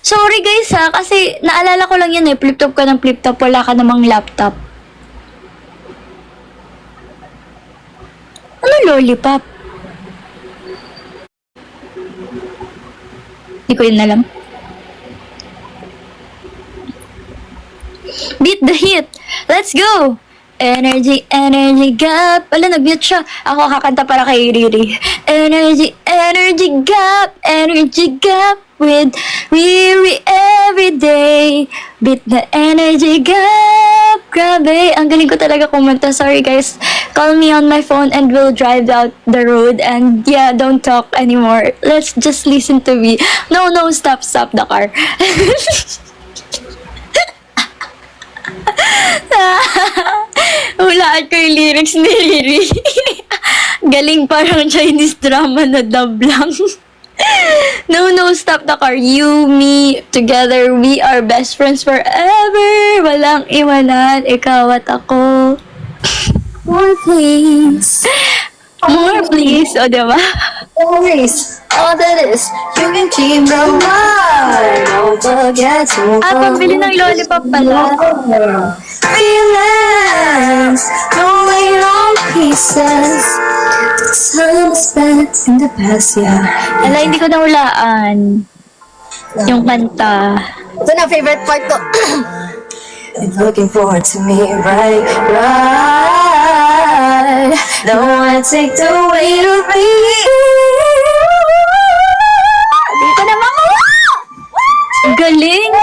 Sorry guys ha, kasi naalala ko lang yan eh. Flip top ka ng flip top, wala ka namang laptop. Ano lollipop? Hindi ko yun alam. Beat the heat! Let's go! Energy, energy gap. Wala, nag-mute siya. Ako kakanta para kay Riri. Energy, energy gap with Riri every day. Beat the energy gap. Grabe, ang galing ko talaga kumanta. Sorry guys. Call me on my phone and we'll drive out the road. And yeah, don't talk anymore. Let's just listen to me. No, stop the car. Hulaan ko yung lyrics ni Riri. Galing, parang Chinese drama na dub lang. No, stop the car. You, me, together, we are best friends forever. Walang iwanan, ikaw at ako. More please. More please, o diba? Always. All that is, you can keep my mind. Don't forget to Pambili ng lollipop pala. Feelings, going on pieces. Time spent in the past, yeah. Ala, hindi ko nahulaan. Yung kanta. Ito na, favorite part to. You're looking forward to me, right? Don't wanna take the way to be. Hindi ko na makuha! Galing!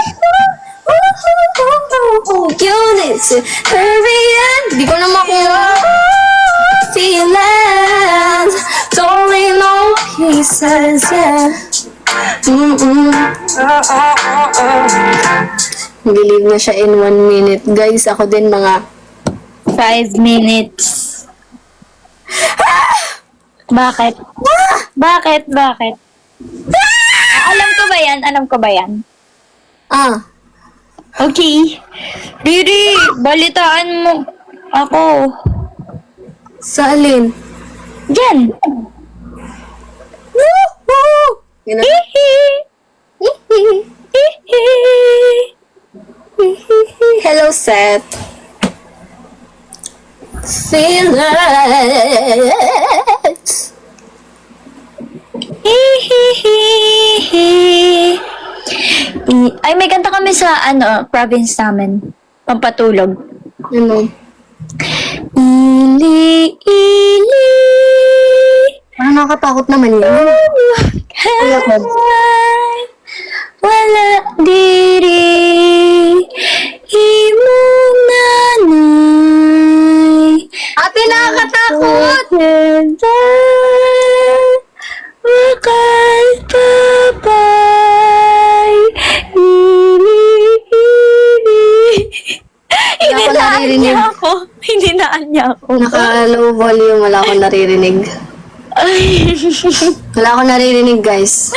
You need to hurry and di ko na makuha. Feelings, only no pieces, yeah. Believe na siya in 1 minute. Guys, ako din mga 5 minutes. Bakit? Bakit? Alam ko ba yan? Okay. Riri, balitaan mo ako. Sa alin? Diyan. Woohoo! Ganun. Hello, Seth. Feelings. Ay, may kanta kami sa province namin. Pampatulog. Ano? Ili. Parang nakakatakot naman yun. Wala diri imong nanay. Ate, nakakatakot! Wakal papay. Hininaan niya ako. Naka-low volume, wala akong naririnig. Wala akong naririnig, guys.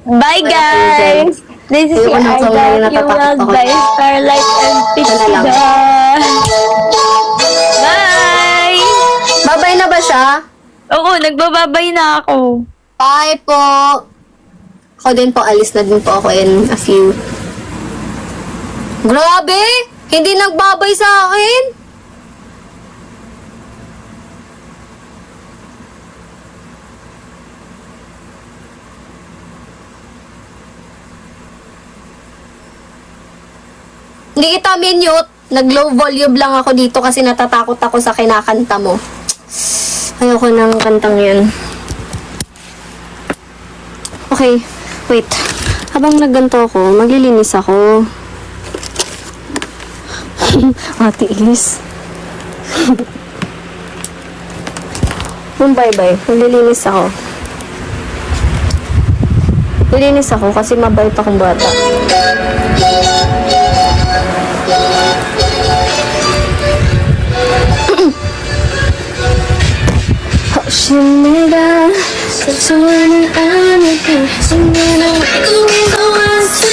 Bye, guys! This is your Ayoko idol, na, your natatakot world ako. by Starlight and Ano lang. Pixida. Bye! Babay na ba siya? Oo, nagbababay na ako. Bye po! Ako din po, alis na din po ako in a few. Grabe! Hindi nagbabay sa akin! Hindi kita minute. Nag-low volume lang ako dito kasi natatakot ako sa kinakanta mo. Ayoko ng kantang yan. Okay, wait. Habang nagganto ako, maglilinis ako. Ate Is. Bye-bye. Maglilinis ako. Lilinis ako kasi mabait akong bata.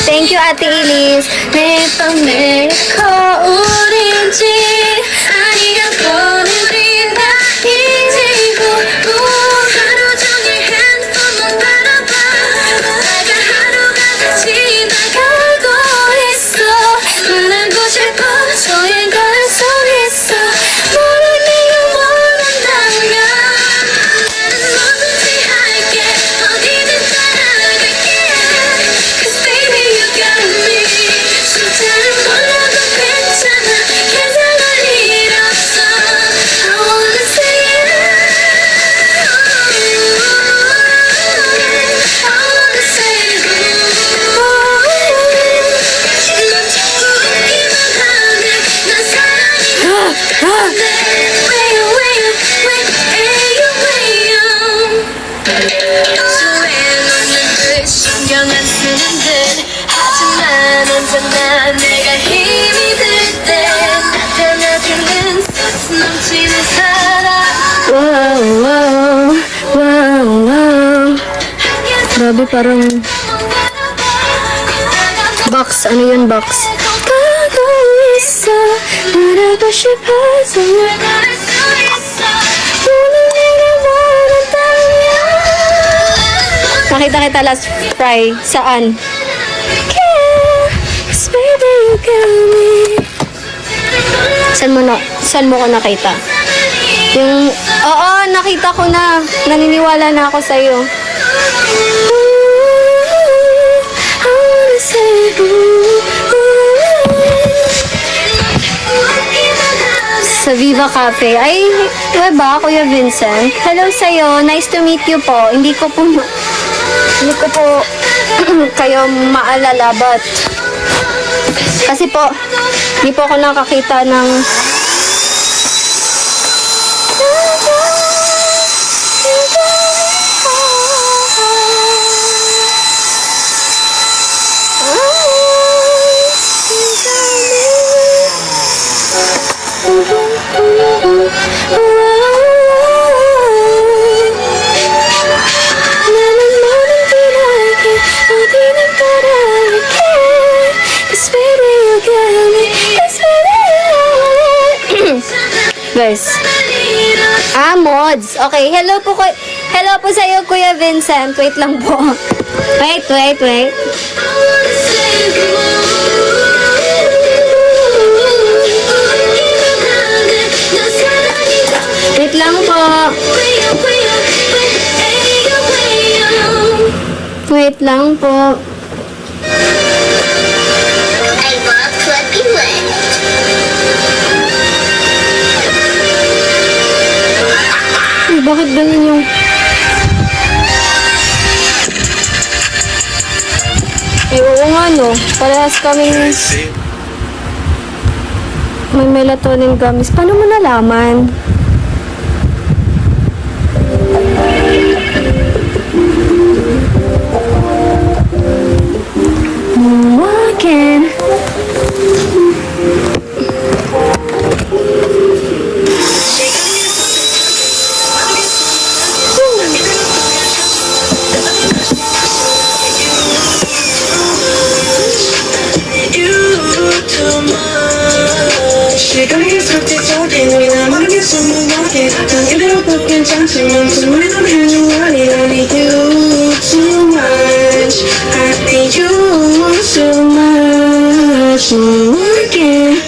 Thank you, Ate Elise. parang... Box. Ano yun, box? 가고 있어 알아보 싶어서 오늘 내가 원한다면 Nakita kita last Fry. Saan? Cause baby you got me Saan mo ko nakita? Yung... Oo, nakita ko na. Naniniwala na ako sa'yo. I wanna say Sa Viva Cafe. Ay, diba, Kuya Vincent? Hello sa'yo. Nice to meet you po. Hindi ko po kayo maalala, but kasi po, hindi po ako nakakita ng 나는 뭐든지 너에게 어디든 따라갈게 Cause baby you got me Cause baby you guys. Mods. Okay, hello po sa iyo, Kuya Vincent. Wait lang po. Wait. Wait lang po. Wait lang po. Ay, bakit ganun yung... Eh, oo nga no. Parehas kaming... May melatonin gummies. Paano mo nalaman? walking 시간이 계속 뒤척이니 나 모르겠어 뭐하게 난 이대로 뻗긴 잠시만 숨을 좀 해줘 I need you too much I need you so much again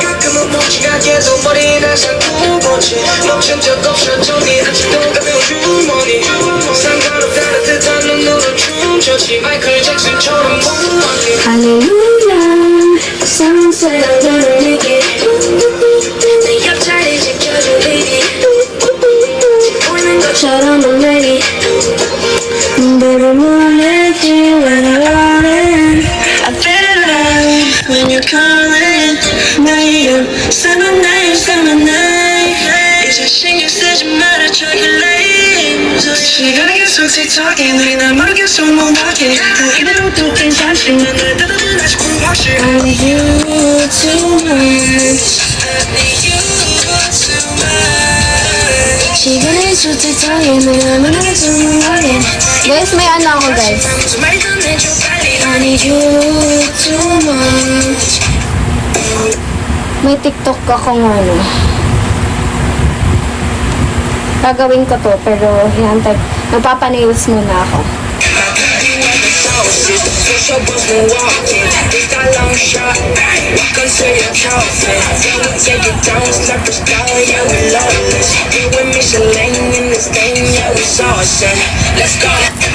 가끔은 멈추가 계속 머리를 삼고 보지 멈춘 적 없어 정이 아직도 가벼운 주머니 상관없다는 듯한 눈으로 춤췄지 마이클 잭슨처럼 모아게 Hallelujah sunset 내게 내 옆자리 지켜줘 lady 보이는 것처럼 I'm ready Baby wanna you when I want it I feel alive when you're calling 나의 삶은 나의 삶은 나의 이제 신경 쓰지 말아 저기 lame 시간이 계속 뒤척이니 우리 날 모르겠어 뭐하게 다 이대로 또 괜찮지만 날 뜯어도 아직 불확실 I need you too much I need you too much 시간이 계속 뒤척이니 날 모르겠어 뭐하게 Guys, may ano ako, guys. I need you too much May TikTok akong ano. Gagawin ko to, pero hihantay. Magpapanails muna ako.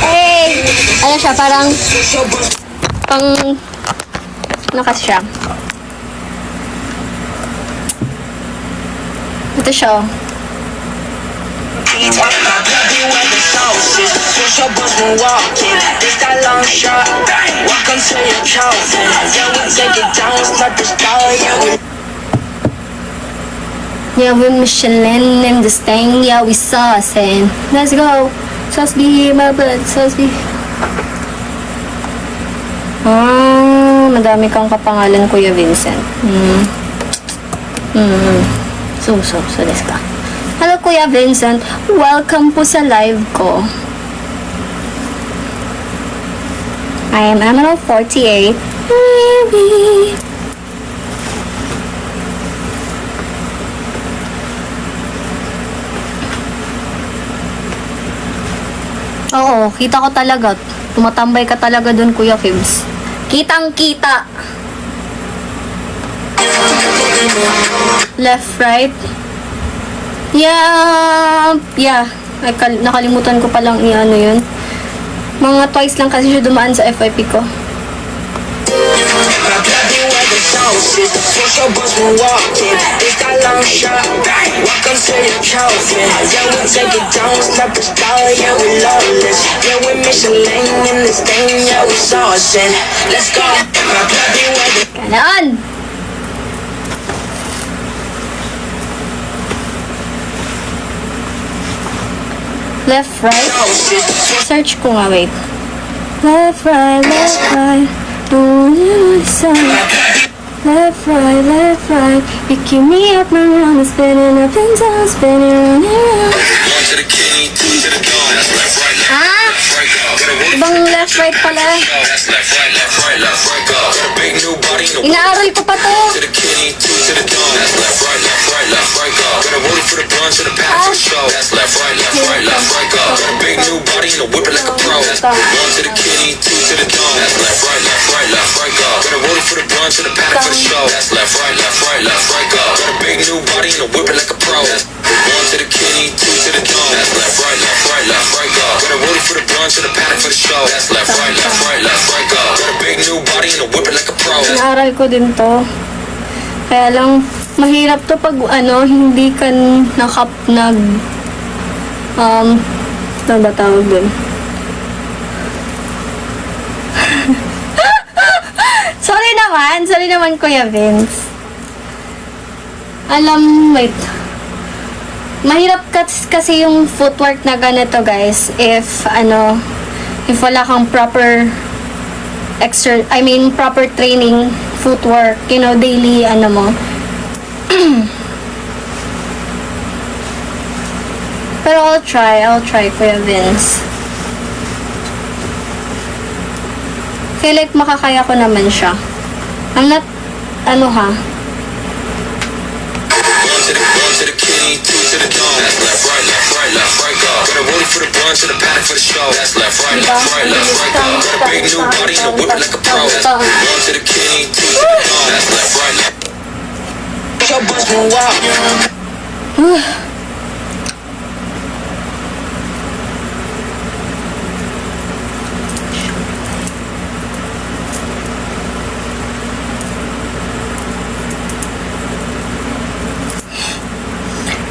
Hey! Ano siya, parang ano kasi siya? Ito siya, oh. Yeah, we Michelin in this thing. Yeah, we saucing. Let's go. Sauce be here, my blood. Sauce be. Madami kang kapangalan, Kuya Vincent. So, let's go. Hello, Kuya Vincent. Welcome po sa live ko. I am Emerald 48. Baby. Oo, kita ko talaga. Tumatambay ka talaga dun, Kuya Kibs. Kitang-kita. Left, right. Yeah. Nakalimutan ko palang i-ano yun. Mga twice lang kasi siya dumaan sa FYP ko. Switch your bus when walking. It's that long shot. Welcome to the trophy. Yeah, we take it down, step the star. Yeah, we lawless. Yeah, we Michelin in this thing. Yeah, we saucing. Let's go. My bloody weather. Ganon! Left, right. Search ko nga, wait. Left, right, left, right. On the side. Left, right. You keep me up and round and spinning up and down, spinning round and round. One to the kidney, two to the dawn. That's left, right, left, Ah! right, go. Got a wood Ibang left, right pala. That's left, right, left, right, left, right, go. Got a big new body, no Inaaral ko pa to. to the kidney, two to the dawn. That's left, right, left, right, left, right, go. Got a wood for the blunt to the pack for the show. That's left, right, left, right, left, right, go. Got a big new body, no whip it like a pro. That's one to the kidney, two to the dawn. That's left, right, left, right, left, right, go. Got a wood for the blunt to the pack for the show. That's left, right, left, right, left, right, go. Got a big new body, no whip it like a pro. That's one to the kidney, two to the dawn. That's left, right, left, right, left, right, go. Got a wood for the blunt to the pack for the show. That's left, right, left, right, left, right, go. Got a big new body, no whip it like a pro. Inaaral ko din to. Kaya lang, mahirap to pag hindi ka ano ba tawag dun? Sorry naman, Kuya Vince. Wait. Mahirap kasi yung footwork na ganito, guys, if wala kang proper proper training footwork, daily mo. Pero I'll try, Kuya Vince. Feel like makakaya ko naman siya. I'm not, One to the kidney, two to the dawn. That's left, right, left, right, left, right, go. Got a rollie for the blunt to the pack for the show. That's left, right, left, right, left, right, go. Got a big new body, no whip it like a pro. That's one to the kidney, two to the dawn. That's left, right, left. Your bus when walking.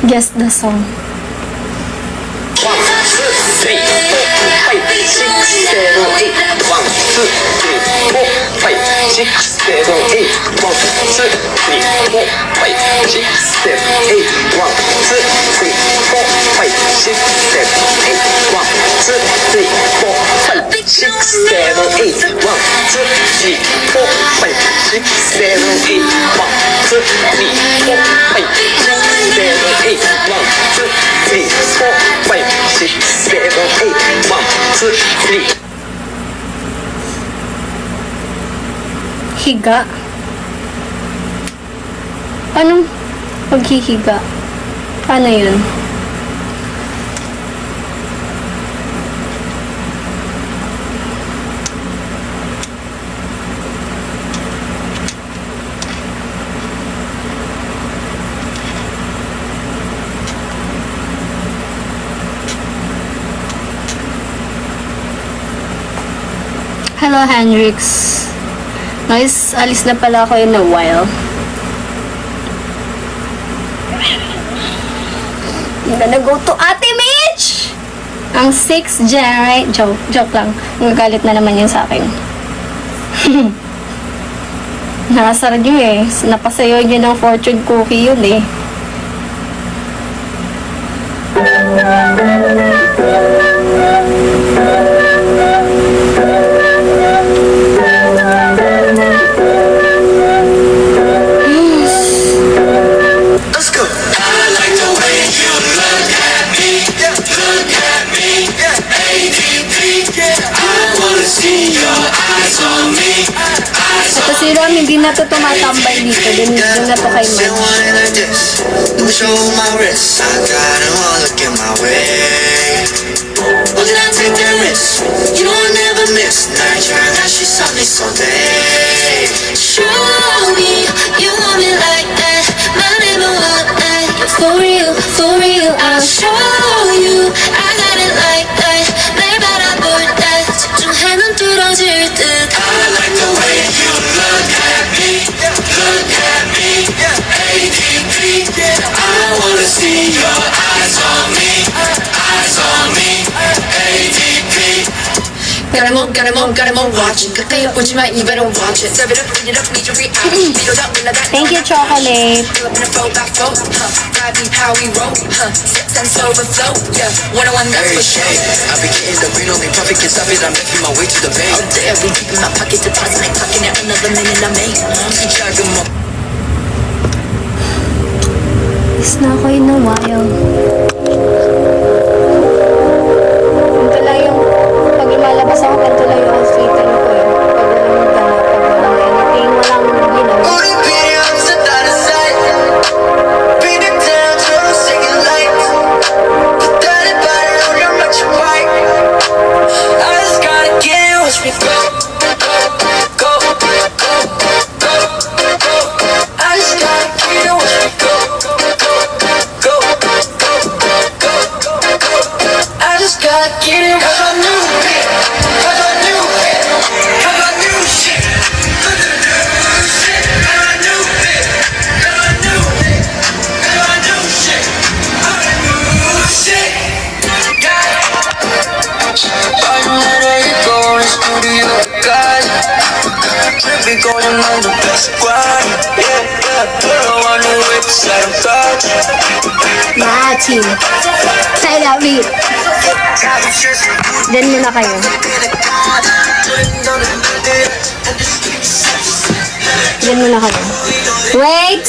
guess the song. 1, 2, 3, 4, 5, 6, 7, 8. 1, 2, 3, 4, 5, 6, 7, 8. 1, 2, 3, 4, 5, 6, 7, 8. 1, 2, 3, 4, 5, 6, 7, 8. 1, 2, 3, 4, 5, 6, 7, 8. 1, 2, 3, 4, 5, 6, 7, 8. 1, 2, 3, 4, 5, 6, 7, 8. 1, 2, 3, 4, 5, 6, 7, 8. 1, 2, 3. Higa. Anong paghihiga? Paano yun? Hello, Hendrix. Guys, alis na pala ako in a while. I'm gonna go to Ate Mitch! Ang 6th generation. Joke lang. Magagalit na naman yun sa akin. Nakasara nyo eh. Napasayo nyo ng fortune cookie yun eh. Let's go. I like the way you look at me. Look at me. ADP. I wanna see your eyes. Sino ang hindi na to tumatambay dito? Dun na to kay Say Mike. one like this. Let me show my wrist. I got it all looking my way. Oh, did I take that risk? You don't never miss. Now you trying that shit something someday. Show me you want me like that. My neighbor want that. For real, I'll show you. I got it like that. 날 바라볼 때 집중해는 뚫어질 듯. I like the way you look at me. Look at me. ADP. I wanna see your eyes on me. Eyes on me. ADP. Got him on watching. 가까이 보지 마, you better watch it. Serve it up, bring it up, need your reaction. 밀어다 올라가. Thank you, Chocolate. Pull up in a 4x4, vibe deep how we roll, sense overflow, yeah. 101, that's for sure. I be getting the green, only profit can stop it. I'm making my way to the bank. All day, every deep in my pocket, deposit ain't clocking at another minute I make. Dragon mo. It's not ko in a while. Ganito lang yung, pag lumalabas ako, ganito lang yung outfitin ko eh. Pag walang anything, walang ginawa. Only pity on the other side. Bring it down to the second light. Put that body on your much white. I just gotta get it, watch me go. Go, go, go, go, go, go. I just gotta get it, watch me go. Go, go, go, go, go, go. I just gotta get it, 'cause I knew it. 'Cause I knew it. 'Cause I knew shit. 'Cause I knew shit. 'Cause I knew it. 'Cause I knew it. 'Cause I knew shit. I knew shit. I'm ready to go in the studio, God. We going on the best squad. Yeah, yeah. Put on the whips, let 'em touch. Machi. I love it. Diyan muna kayo. Diyan muna kayo. Wait!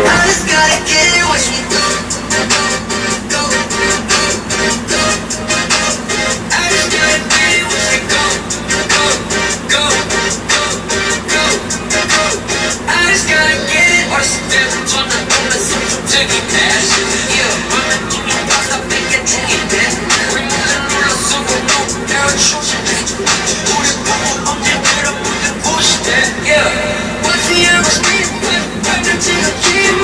I just gotta get it, watch me go. Go, go, go, go. I just gotta get it, watch me go. Go, go, go, go, go. I just gotta get it, watch me go. turn the corner, so you take it back. Yeah, I'm a new boss, I make it to it back. Bring it to the so go no, now it's your shit. Put it on the better, put the push that. Yeah, what's the ever speed? I'm to the team,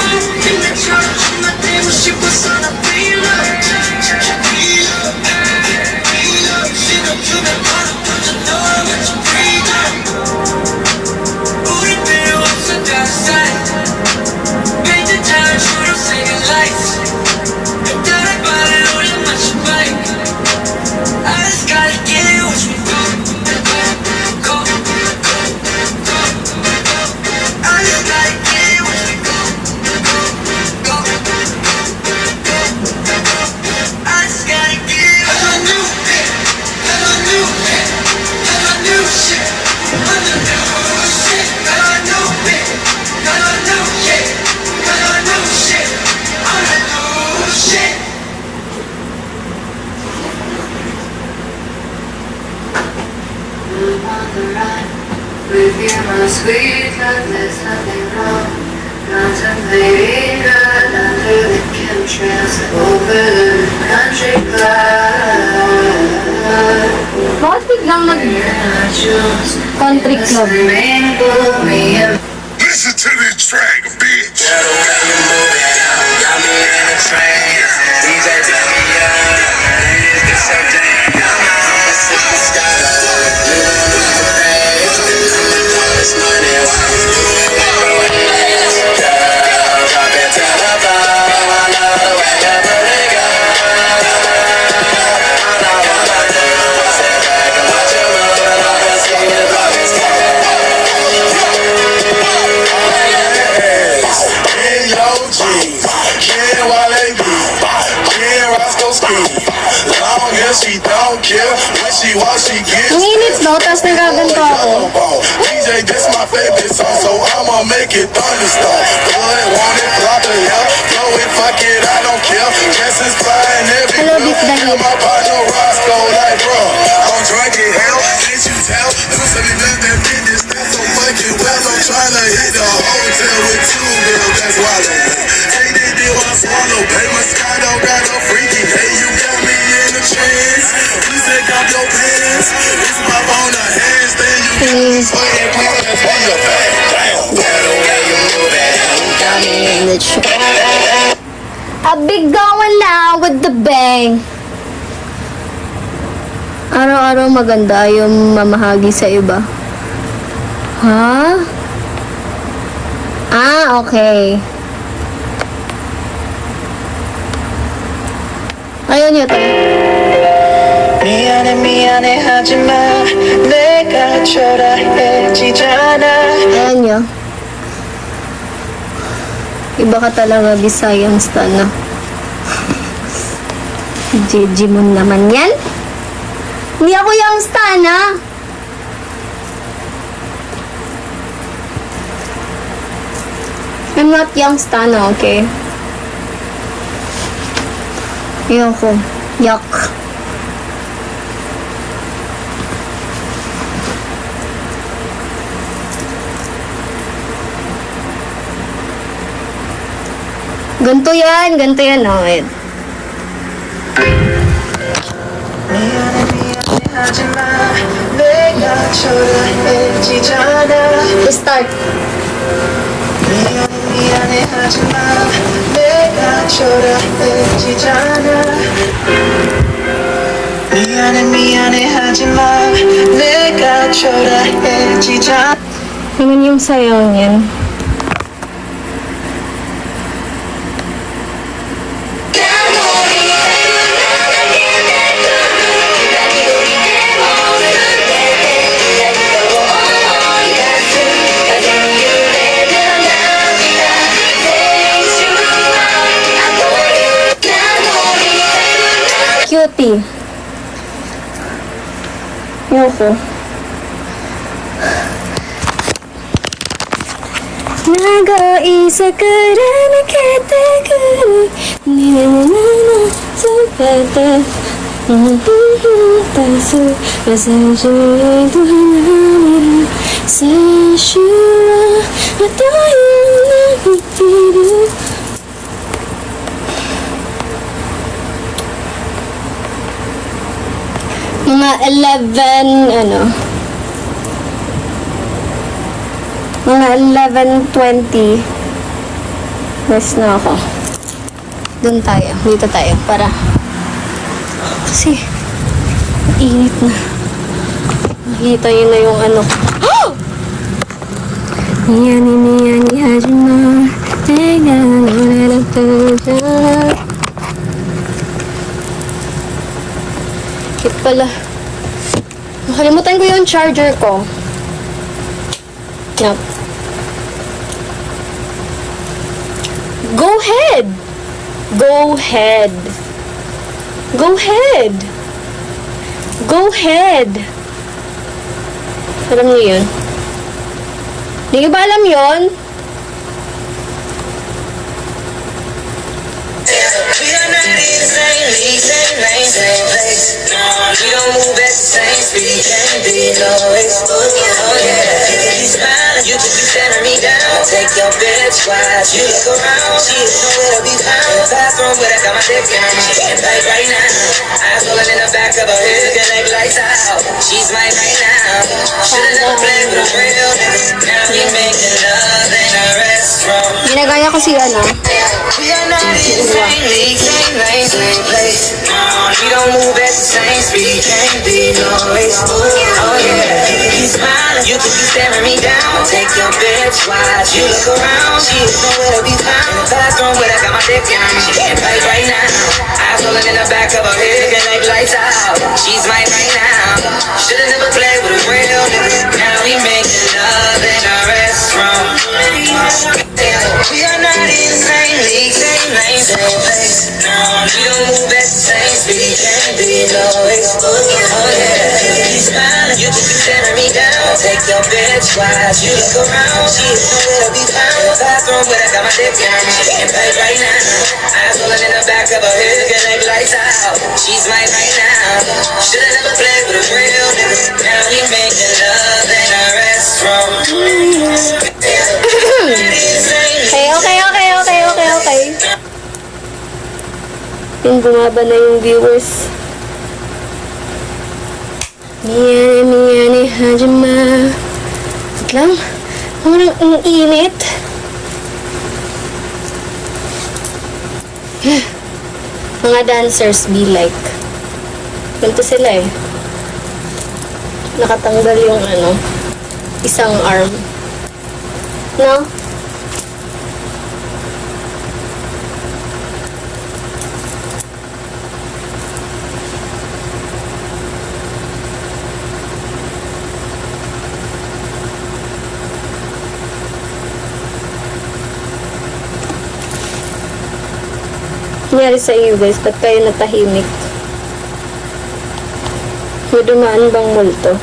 in the church, I'm not there, but she was on a feeler. She don't do the money, don't you know I'm at your freedom? Put it there, what's the downside? Paint the town, shoot them singing lights. Don't die about it, all you much bike. I just gotta get it, watch me go. Go, go, go, go. I just gotta get it, watch me go. Go, go, go, go. I just gotta get it, 'cause I knew it. 'Cause I knew it. 'Cause I knew shit. 'Cause I knew shit. 'Cause I knew it. 'Cause I knew shit. 'Cause I knew shit. I knew shit. On the run, with you, my sweet love, there's nothing wrong. Contemplating good under the chemtrails over the country club. Bakit biglang Country country club? Rainbow, me and Listen to this track, bitch. Got me in a trance. DJ turn me up. Ladies get so damn young. I'm a superstar. You don't know the face. I'ma call this money while you do it like a waste. Girl, drop it to the floor. I love the way you put it, girl. All I wanna do is sit back and watch you move. I can see you love is N.O.G. Ken Wale B. Ken Roscoe Ski. Long as she don't care. When she walks, she gets. Ang init daw, tapos nagaganto ako. DJ, this my favorite song, so I'ma make it thunderstorm. Blood, want it, flop it, let's try. I'll be going now with the bang. Araw-araw maganda yung mamahagi sa iba. Ha? Ah, okay. Ayun yun. 미안해 미안해 하지마 내가 초라해지잖아 Ayan yun. Iba ka talaga, Bisayang stan na. Gigi mo naman yan. Hindi ako yung stan, ha? I'm not young stan, okay? Ayoko. Yuck. Ganto yan, oh. Wait. 미안해 미안해 하지마 내가 초라해지잖아 Start. 미안해 미안해 하지마 내가 초라해지잖아 미안해 미안해 하지마 내가 초라해지잖아 Naman yung sayaw niyan. Cutie. Ayoko. Nag-iisa ka rin nakita ka rin Ninanana sa pata Taso Pasensya ito namin Sa sura Matayo na itiro Mga 11:20. Rest na ako. Doon tayo. Dito tayo. Para. Kasi, init na. Nakita yun na yung ano. Oh! Niyani, hajima. Tega, wala na to dyan. Kit pala. Nakalimutan ko yung charger ko. Yup. Go ahead. Go ahead. Go ahead. Go ahead. Alam niyo yun? Di niyo ba alam yun? We are not in the same league, same lane, same place. No, we don't move at the same speed, can't be no waste. Oh yeah, you smile, you could be staring me down. Take your bitch, watch you look around. She is nowhere to be found. In the bathroom, but I got my dick down. She can't bite right now. Eyes rolling in the back of her head, looking like lights out. She's mine right now. Should've never played with a real nigga. Now we making love in a restaurant. Ginagaya ko si ano. We are not in the same league, same lane, same place. We don't move at the same speed, can't be no race. Oh yeah, you smiling, you could be staring me down. Take your bitch, watch you look around. She is nowhere to be found. In the bathroom, but I got my dick down. She can't bite right now. Eyes rolling in the back of her head, looking like lights out. She's mine right now. Should've never played with a real nigga. Now we making love in a restaurant. We are not in the same league, same lane, same place. We don't move at the same speed, can't be no waste. Oh yeah, you smiling, you could be staring me down. Take your bitch, watch you look around. She is nowhere to be found. In the bathroom, but I got my dick down. She can't bite right now. Eyes rolling in the back of her head, looking like lights out. She's mine right now. Should've never played with a real nigga. Now we making love in a restaurant. Okay. Yung bumaba na yung viewers. Miyani, hajima. Wait lang. Ang init. Mga dancers be like. Ganito sila eh. Nakatanggal yung isang arm. No? Nangyari sa iyo guys, ba't kayo natahimik? May dumaan bang multo?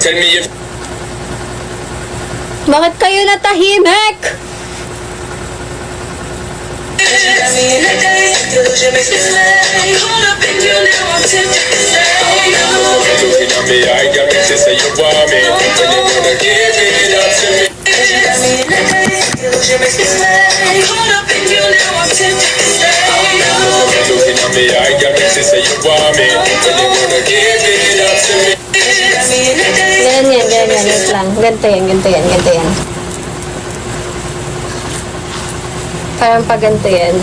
Tell me if Bakit kayo natahimik? Got me in a daze, delusion makes me slay. Caught up in you now, I'm tempted to say no. looking at me, I got me to say you want me, when you wanna give it up to me. Got me in a daze, delusion makes me slay. Caught up in you now, I'm tempted to say no. Looking at me, I got me to say you want me, when you wanna give it up to me. Got me in a daze. Ganyan. Wait lang. Ganito yan. Parang pag ganito yan.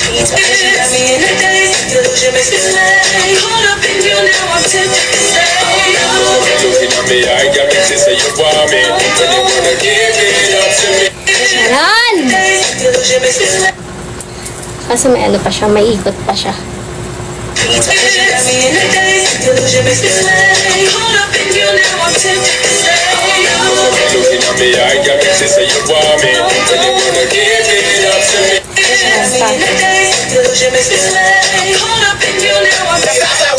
Got me in a daze, delusion makes me slay. Caught up in you now, I'm tempted to say no. Looking at me, I got me to say you want me, when you wanna give it up to me. Yan! Daze, delusion makes me slay. Kasi may pa siya, may ikot pa siya. Got me in a daze, delusion makes me slay. Caught up in you now, I'm tempted to say no. Looking at me, I got me to say you want me, when you wanna give it up to me. Got me in a daze, delusion makes me slay. Caught up in you now, I'm tempted to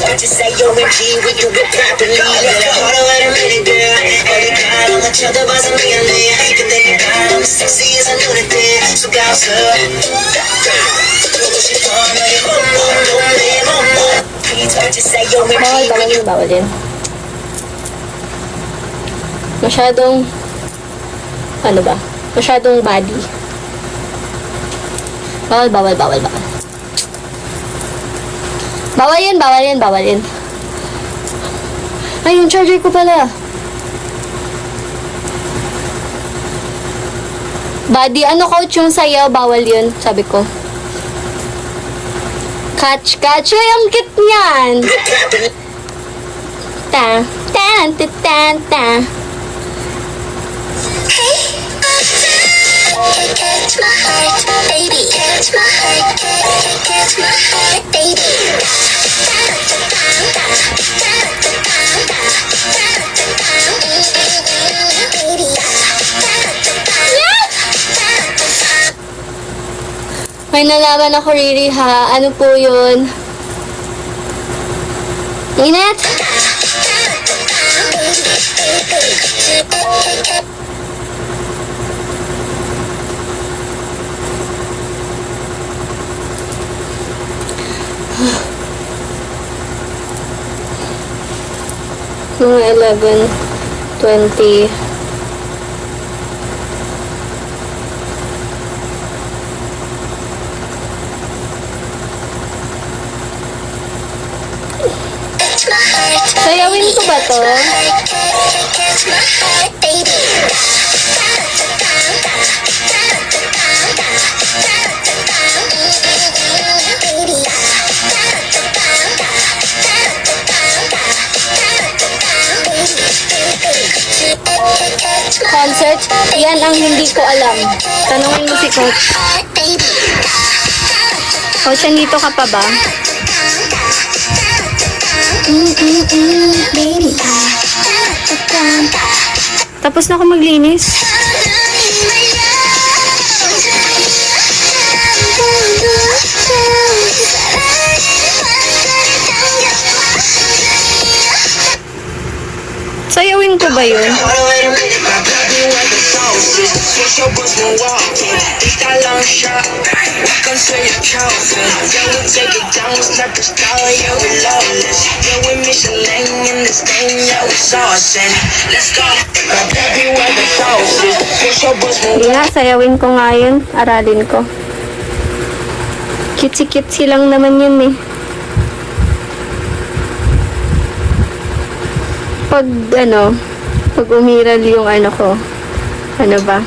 What you say, OMG, when you get properly. Hold on, wait a minute, girl. Oh, you got on each other, buzzing me on there. But then you got on sexy as a lunatic. So bounce up. Push it on, make it boom, boom, boom, boom, boom, boom. What you say, OMG, Bawal din. Masyadong, masyadong body. Bawal. Bawal yan. Ay, yung charger ko pala. Body, coach yung sayaw? Bawal yun, sabi ko. Catch. Ay, ang cute niyan. Ta. Catch my heart, baby. Catch my heart, catch my heart, baby. May nalaman ako, Riri, ha? Ano po yun? Init? Mga 11:20. Sayawin ko ba to? Catch my heart, baby. Concert? Yan ang hindi ko alam. Tanungin mo si Coach. Coach, nandito ka pa ba? Tapos na ako maglinis. Sayawin ko ba yun? Hold on, wait a minute, my baby, what the song is. push your bus when walking. It's that long shot. Come say you're counting. Yeah, we take it down, it's not the style. Yeah, we lawless. Yeah, we Michelin in this thing. Yeah, we saucing. Let's go. My baby, where the sauce is. Push your bus when Hindi nga, sayawin ko nga yun. Aralin ko. Cutesy-cutesy lang naman yun eh. Pag umiral yung ano ko, ano ba?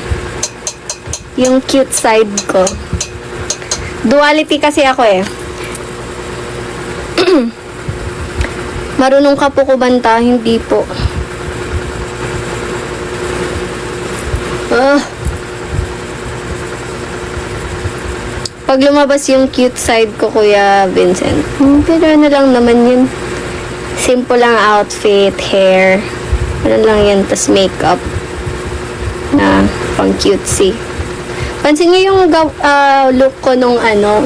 Yung cute side ko. Duality kasi ako eh. Marunong ka po kumanta, hindi po. Pag lumabas yung cute side ko, Kuya Vincent, pero ano lang naman yun. Simple lang outfit, hair, ano lang yan, tas makeup na pang cutesy. Pansin niyo yung look ko nung ano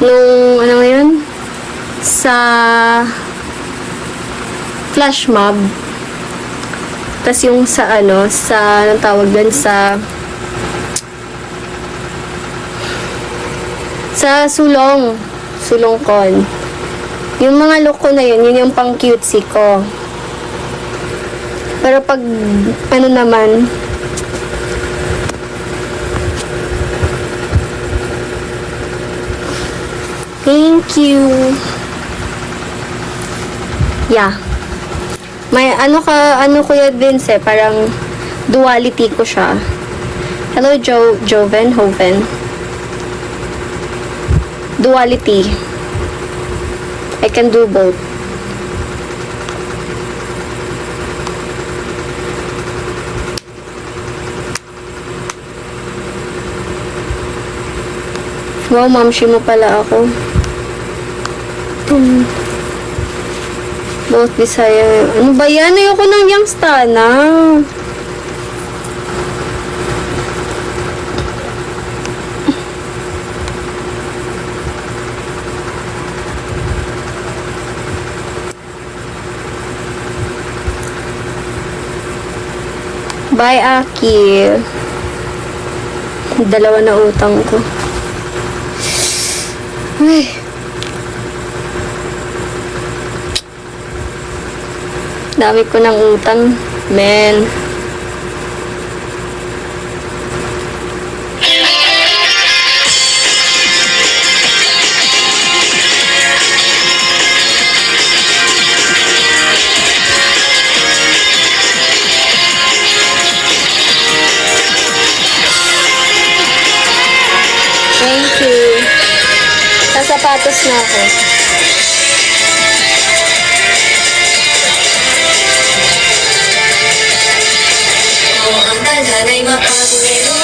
ngayon, sa flash mob. Tas yung sa anong tawag doon, sa sulongkon. Yung mga look ko na yun yung pang cutesy ko. Pero pag ano naman, thank you. Yeah. May Kuya Vince, parang duality ko siya. Hello, Joven, Hoven. Duality. I can do both. Wow, mamshi mo pala ako. Both Bisaya. Ano ba yan? Ayoko ng Youngstana. Bye, Aki. Dalawa na utang ko. Ay. Dami ko ng utang. Men. Thank you. Sa sapatos na ako. Ang tagal ay mapagwelo,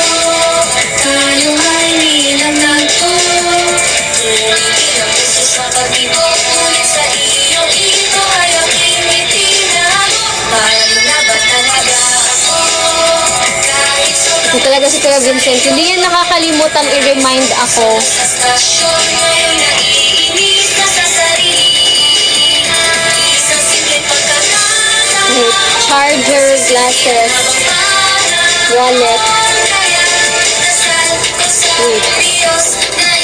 tayo ay nilalagpo. Ngunit ang puso sa pag-ibo, ngunit sa iyong ito ay aking itinago. Parang na ba talaga ako? Kahit sobrang Ito talaga si Kuya Vincent. Hindi yan nakakalimutan i-remind ako. sa stasyon, ngayon naiinis na sa sarili. Isang simpleng pagkakataon, With charger, glasses, wallet. dasal ko sa Diyos na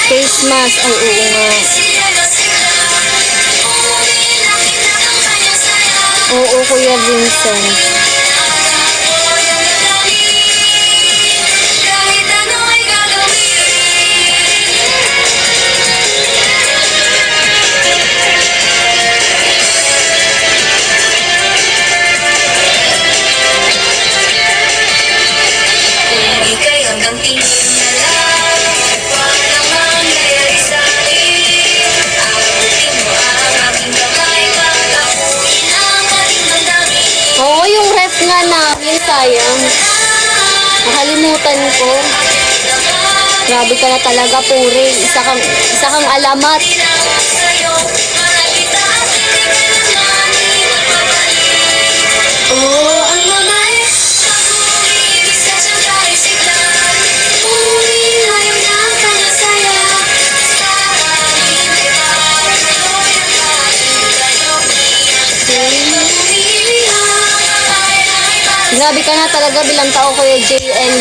Face mask. Ay, oo nga. Oo, Kuya Vincent. kahit ano ay gagawin. Kung ika'y hanggang tingin na lang, walang mangyayari sa'kin. Abutin mo ang aking kamay, pagkakunin ang ating damdamin. Oo, yung ref nga namin, sayang. Nakalimutan ko. Grabe ka na talaga, puri. Isa kang alamat. Oh, ang mga Grabe ka na talaga bilang tao, Kuya JN.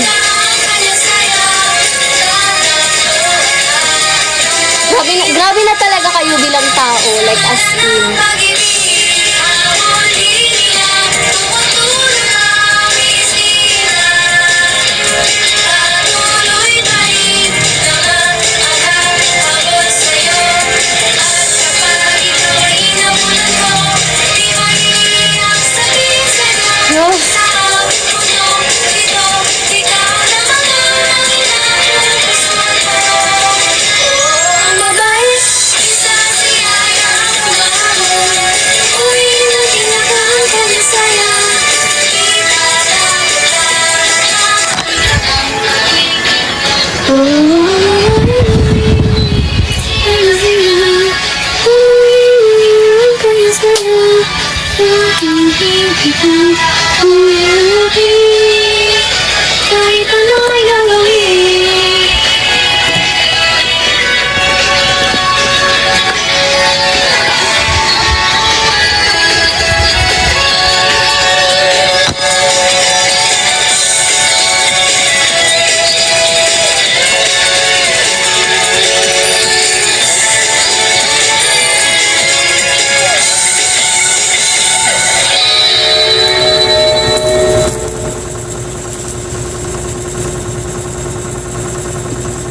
Grabe na talaga kayo bilang tao. Like, as in. Kahit ano ay gagawin.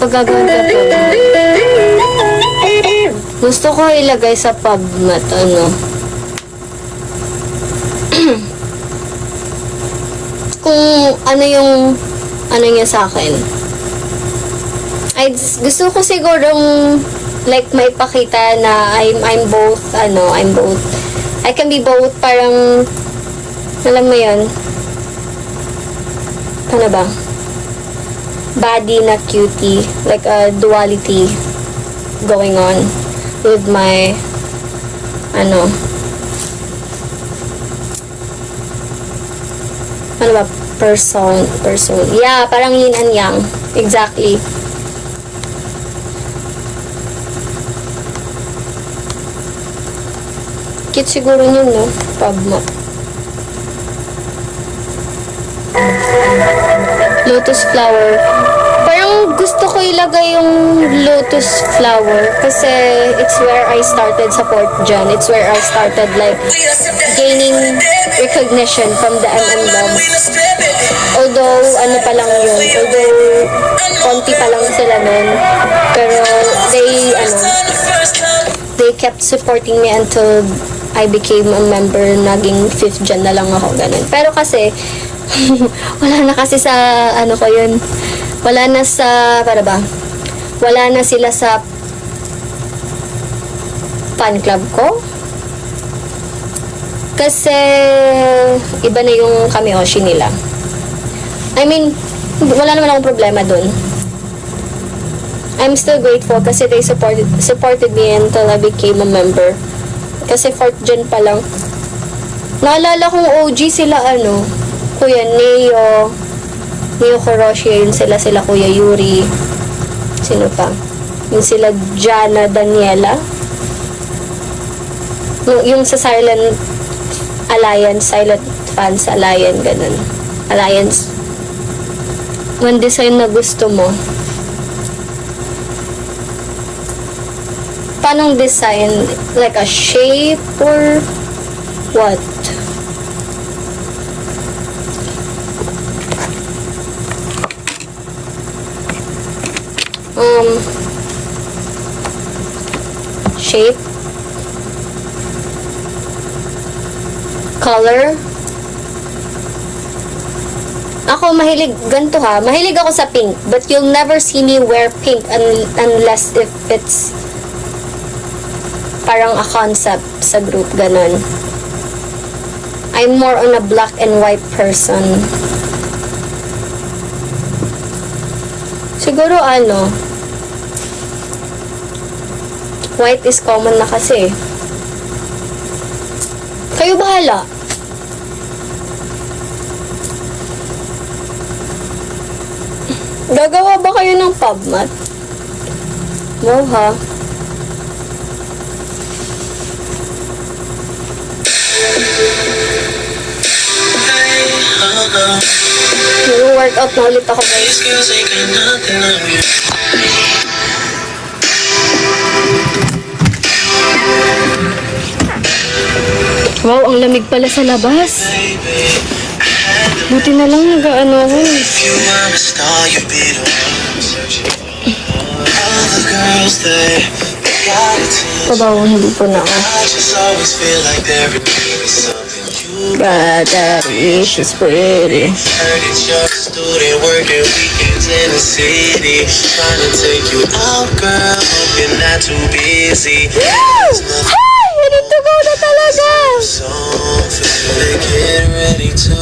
Pagagawin ka po. Gusto ko ilagay sa PubMat, ano. Kung ano yung ano niya sa akin. Gusto ko sigurong like maipakita na I'm both, I can be both, parang alam mo yun, ano ba, body na cutie, like a duality going on with my ano ba, person, yeah, parang yin and yang, exactly. Cute siguro yun, no? PubMat. Lotus flower. Parang gusto ko ilagay yung lotus flower kasi it's where I started sa 4th Gen. It's where I started like gaining recognition from the MM Although, ano pa lang yun. Although, konti pa lang sila nun. Pero, they kept supporting me until I became a member. Naging 5th Gen na lang ako, ganun. Pero kasi, wala na kasi sa, ano ko yun. Wala na sa, para ba? Wala na sila sa fan club ko. Kasi, iba na yung kamiyoshi nila. I mean, wala naman akong problema dun. I'm still grateful kasi they supported me until I became a member. Kasi 4th Gen pa lang. Naalala kong OG sila, Kuya Neo Kuroshi, yun sila Kuya Yuri. Sino pa? Yun sila Jana Daniela. Yung sa Silent Alliance, Silent Fans Alliance, ganun. Alliance. One design na gusto mo. Paanong design? Like a shape or what? Shape, color. Ako mahilig ganito ha. Mahilig ako sa pink, but you'll never see me wear pink unless if it's parang a concept sa group, ganun. I'm more on a black and white person. Siguro white is common na kasi. Kayo bahala. Gagawa ba kayo ng PubMat? No, ha? Nag-workout na ulit ako, guys. These girls ain't got nothing on you. Wow, ang lamig pala sa labas. Buti na lang nag-ano ako. If you were a star, you'd be the one searching for. All the girls they got it too. Pabaw, hindi po na ako. I just always feel like there would be something you God, that wish is pretty. heard it's your student working weekends in the city. Trying to take you out, girl. Hope you're not too busy. There's nothing Ay, I need to go na talaga. song for you to get ready to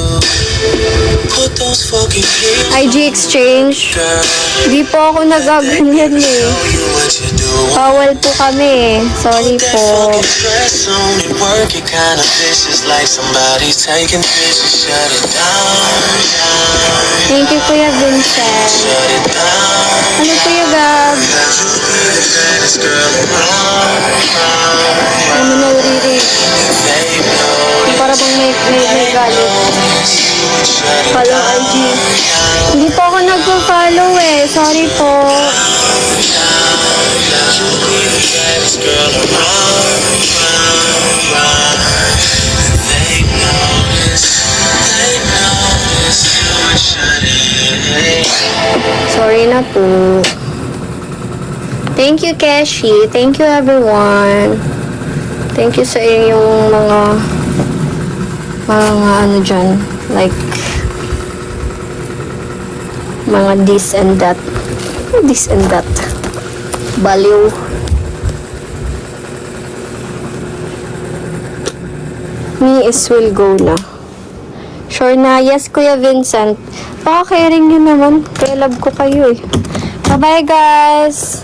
put those fucking heels IG exchange. girl. Hindi po ako nagaganyan eh. Show you what you do. Bawal po kami eh. Sorry That po. fucking dress on and work it kinda vicious, like somebody's taking pictures. Shut it down, Thank you, Kuya Vincent. shut it down. Ano, Kuya Gab? Cause you be the baddest girl around. Ano na uriri? They know Para bang may galit. shut it Follow IG. Hindi po ako nagpo-follow eh. Sorry po. you be the baddest girl around. They notice. Shut it. Sorry na po. Thank you, Keshi. Thank you, everyone. Thank you sa inyong mga ano dyan. Like, mga this and that. This and that. Baliw. Me is will go na. Sure na. Yes, Kuya Vincent. Baka caring nyo naman. Kaya love ko kayo eh. Bye-bye, guys!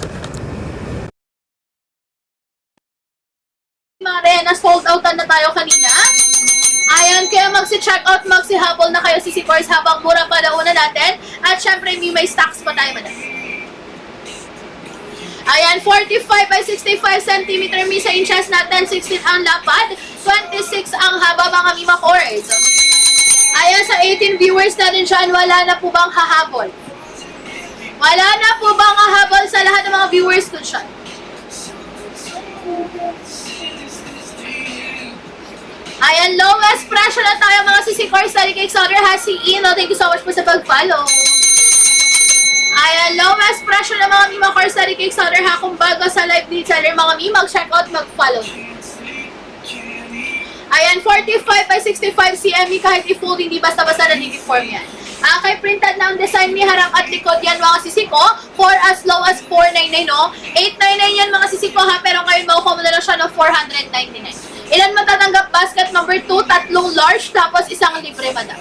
Mare, na-sold outan na tayo kanina. Ayan, kaya magsi-check out, magsi-habol na kayo si Course habang mura pa na una natin. At syempre, may stocks pa tayo, madam. Ayan, 45 by 65 cm may sa inches natin, 16 ang lapad, 26 ang haba mga Mima Course. Ayan, sa 18 viewers natin dyan, wala na po bang hahabol? Wala na po bang hahabol sa lahat ng mga viewers ko dyan? Ayan, lowest pressure na tayo mga sisi Course. Study Cake Solder has si Ino. Thank you so much po sa pag-follow. Ayan, lowest pressure na mga Mima Course. Study Cake Solder ha. Kung bago sa live lead seller mga Mima, mag-check out, mag-follow. Ayan, 45 by 65 CME kahit i-fold, hindi basta-basta na uniform yan. Kay printed na ang design ni harap at likod yan mga sisi ko. For as low as 499 no? 899 yan mga sisi ko ha. Pero ngayon makukuha mo na lang siya ng 499. Ilan matatanggap? Basket number 2, tatlong large, tapos isang libre, madam.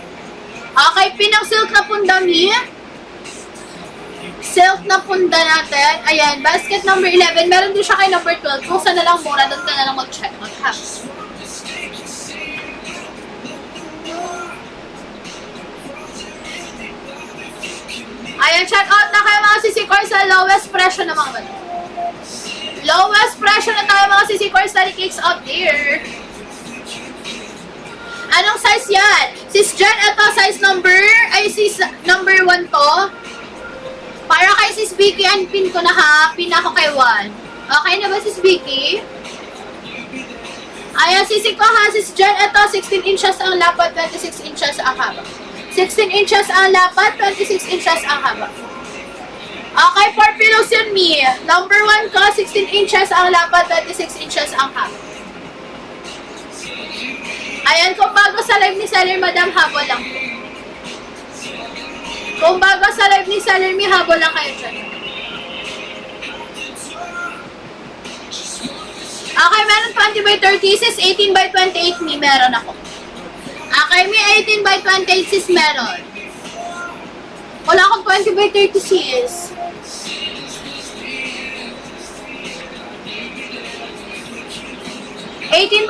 Okay, pinang silk na punda niya. Silk na punda natin. Ayan, basket number 11. Meron din siya kay number 12. Kung saan na lang mura, doon ka na lang mag-check. Mag-have. Ayan, check out na kayo mga sisi Course sa lowest presyo na mga madam. Lowest pressure na tayo mga sisi Course. Study Cakes out there. Anong size yan? Sis Jen, ito size number, ay sis number 1 to. Para kay sis Vicky, ang pin ko na ha. Pin ako kay 1. Okay na ba sis Vicky? Ayan, sisi ko ha. Sis Jen, ito 16 inches ang lapad, 26 inches ang haba. 16 inches ang lapad, 26 inches ang haba. Okay, for pillows yun, me. Number 1 ko, 16 inches ang lapad, 26 inches ang haba. Ayan, kung bago sa live ni Seller, madam, habol lang. Kung bago sa live ni Seller, may habol lang kayo dyan. Okay, meron 20 by 30, sis 18 by 28, me, meron ako. Okay, may 18 by 28, sis, meron. Wala akong 20 by 30, sis.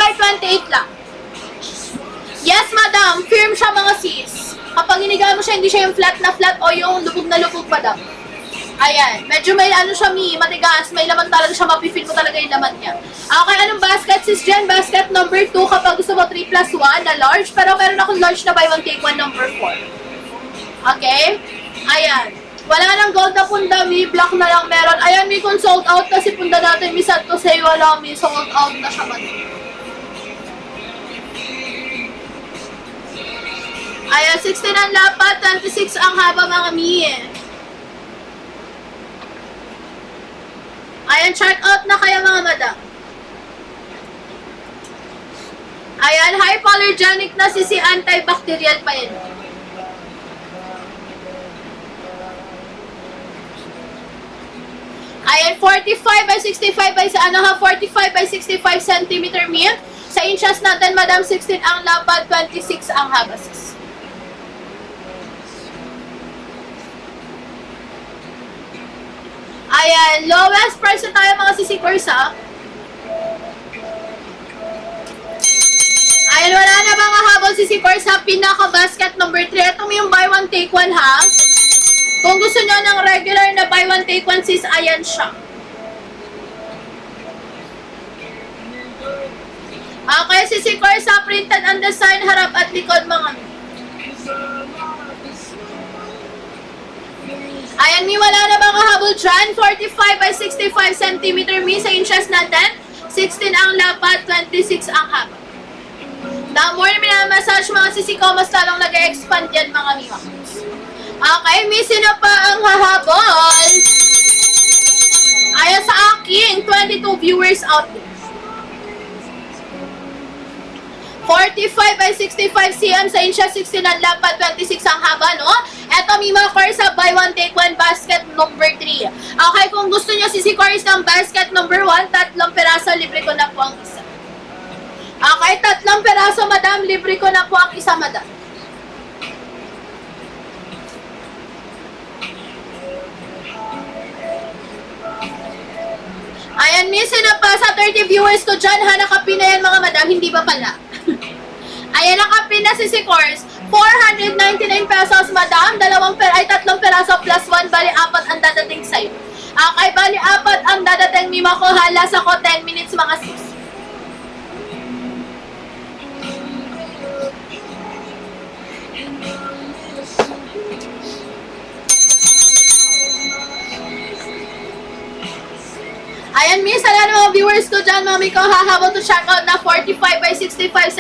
by 28 lang. Yes, madam. Firm siya mga sis. Kapag inigaan mo siya, hindi siya yung flat na flat o yung lubog na lubog, madam. Ayan. Medyo may ano siya, matigas. May laman talaga siya. Mapifeel mo talaga yung laman niya. Okay, anong basket, sis Jen? Basket number 2 kapag gusto mo 3+1 na large. Pero meron akong large na buy one take one number 4. Okay? Ayan. Wala nang gold na punda, mi black na lang meron. Ayan, mi kung sold out na si punda natin. Mi sad to say wala, mi sold out na siya man. Ayan, 16 ang lapat, 26 ang haba mga mi. Ayan, chart out na kaya mga madam. Ayan, hypoallergenic na si antibacterial pa yan. Ayan, 45 by 65 by sa ano ha, 45 by 65 cm mean. Sa inches natin, madam, 16 ang lapad, 26 ang haba, sis. Ayan, lowest price na tayo mga sisi Corsa. Ayan, wala na mga habol sisi Corsa, pinaka-basket number 3. Ito mo yung buy one take one ha. Kung gusto nyo ng regular na buy one take one sis, ayan siya. Okay, sisi Corsa, printed and design, harap at likod mga. Ayan, mi wala na mga habol dyan. 45 by 65 cm mi sa inches natin. 16 ang lapad, 26 ang haba. The more minamassage mga sisi ko, mas lalong nag-expand yan mga mi. Okay, mi sino pa ang hahabol? Ayan sa akin, 22 viewers out there. 45 by 65 cm sa inches, 16 ang lapad, 26 ang haba, no? Eto, Mima Corsa, buy one, take one, basket number 3. Okay, kung gusto nyo si Corsa ng basket number 1, 3 peraso, libre ko na po ang isa. Okay, 3 peraso, madam, libre ko na po ang isa, madam. Ayan, miss, na pa sa 30 viewers ko dyan, ha, nakapin na yan mga madam, hindi ba pala? Ayan, nakapin na si Course. 499 pesos, madam. 3 peraso plus 1, bali 4 ang dadating sa'yo. Okay, bali 4 ang dadating, Mima ko. Halas ako 10 minutes, mga sis. Ayan, miss, ala ng mga viewers ko dyan, mami ko, hahabol to check out na 45 by 65